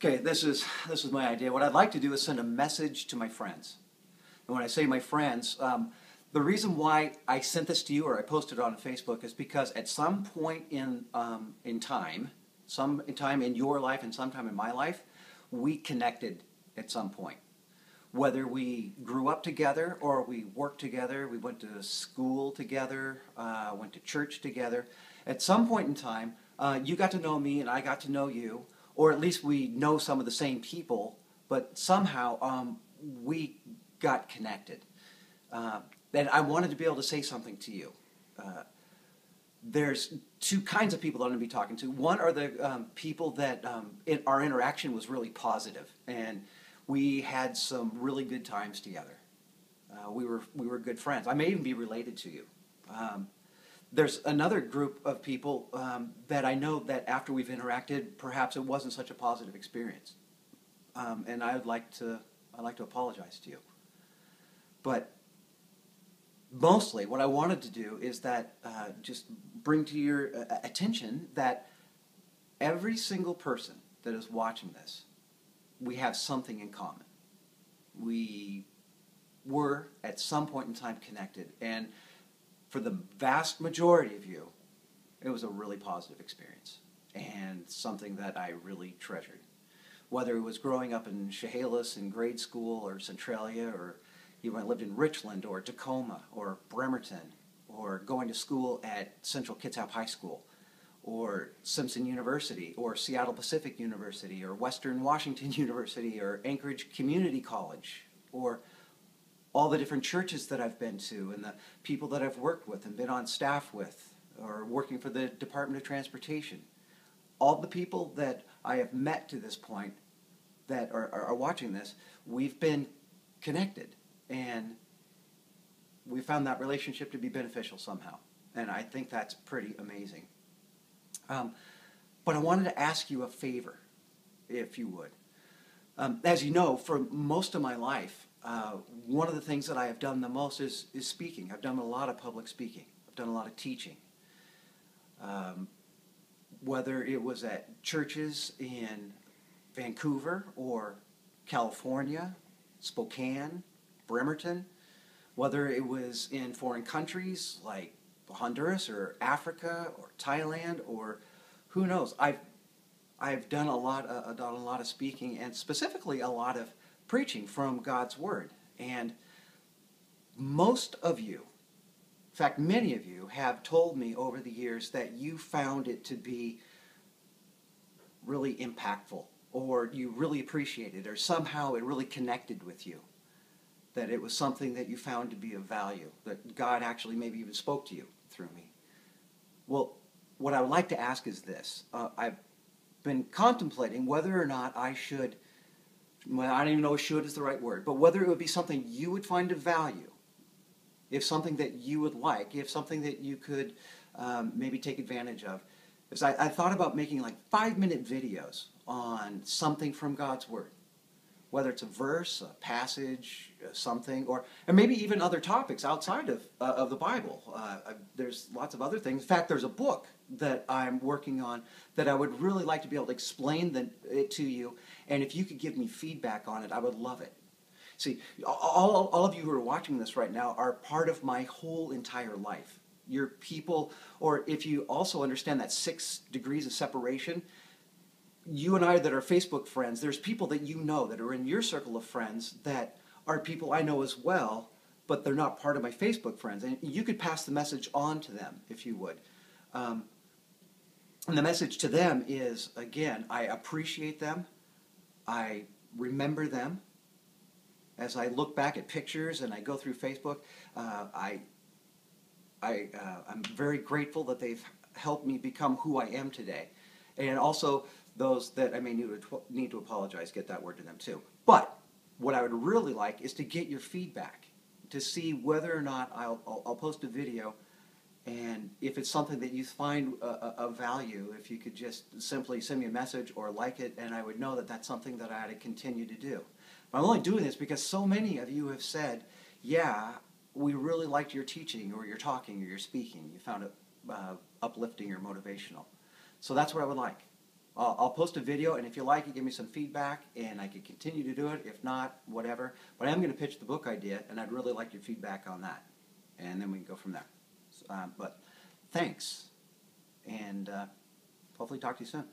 Okay, this is my idea. What I'd like to do is send a message to my friends. And when I say my friends, the reason why I sent this to you or I posted it on Facebook is because at some point in time, time in your life and sometime in my life, we connected at some point. Whether we grew up together or we worked together, we went to school together, went to church together. At some point in time, you got to know me and I got to know you, or at least we know some of the same people, but somehow we got connected. And I wanted to be able to say something to you. There's two kinds of people that I'm going to be talking to. One are the people that our interaction was really positive, and we had some really good times together. We were good friends. I may even be related to you. There's another group of people that I know that after we've interacted, perhaps it wasn't such a positive experience, and I'd like to apologize to you. But mostly, what I wanted to do is that just bring to your attention that every single person that is watching this, we have something in common. We were at some point in time connected, and for the vast majority of you, it was a really positive experience and something that I really treasured. Whether it was growing up in Chehalis in grade school or Centralia, or you lived in Richland or Tacoma or Bremerton, or going to school at Central Kitsap High School, or Simpson University, or Seattle Pacific University, or Western Washington University, or Anchorage Community College, or all the different churches that I've been to, and the people that I've worked with and been on staff with, or working for the Department of Transportation. All the people that I have met to this point that are watching this, we've been connected, and we found that relationship to be beneficial somehow. And I think that's pretty amazing. But I wanted to ask you a favor, if you would. As you know, for most of my life, one of the things that I have done the most is speaking. I've done a lot of public speaking. I've done a lot of teaching. Whether it was at churches in Vancouver or California, Spokane, Bremerton, whether it was in foreign countries like Honduras or Africa or Thailand or who knows. I've done a lot of speaking, and specifically a lot of preaching from God's Word. And most of you, in fact, many of you, have told me over the years that you found it to be really impactful, or you really appreciated it, or somehow it really connected with you, that it was something that you found to be of value, that God actually maybe even spoke to you through me. Well, what I would like to ask is this. I've been contemplating whether or not I should, well, I don't even know if should is the right word, but whether it would be something you would find of value, if something that you would like, if something that you could maybe take advantage of. Because I thought about making like 5-minute videos on something from God's Word. Whether it's a verse, a passage, something, and maybe even other topics outside of the Bible. There's lots of other things. In fact, there's a book that I'm working on that I would really like to be able to explain it to you, and if you could give me feedback on it, I would love it. See, all of you who are watching this right now are part of my whole entire life. You're people, or if you also understand that 6 degrees of separation, you and I that are Facebook friends, there's people that you know that are in your circle of friends that are people I know as well, but they're not part of my Facebook friends. And you could pass the message on to them, if you would. And the message to them is, again, I appreciate them. I remember them. As I look back at pictures and I go through Facebook, I'm very grateful that they've helped me become who I am today. And also, those that I may need to apologize, get that word to them too. But what I would really like is to get your feedback, to see whether or not I'll post a video, and if it's something that you find of value, if you could just simply send me a message or like it, and I would know that that's something that I had to continue to do. But I'm only doing this because so many of you have said, yeah, we really liked your teaching or your talking or your speaking. You found it uplifting or motivational. So that's what I would like. I'll post a video, and if you like it, give me some feedback, and I can continue to do it. If not, whatever. But I am going to pitch the book idea, and I'd really like your feedback on that. And then we can go from there. But thanks, and hopefully talk to you soon.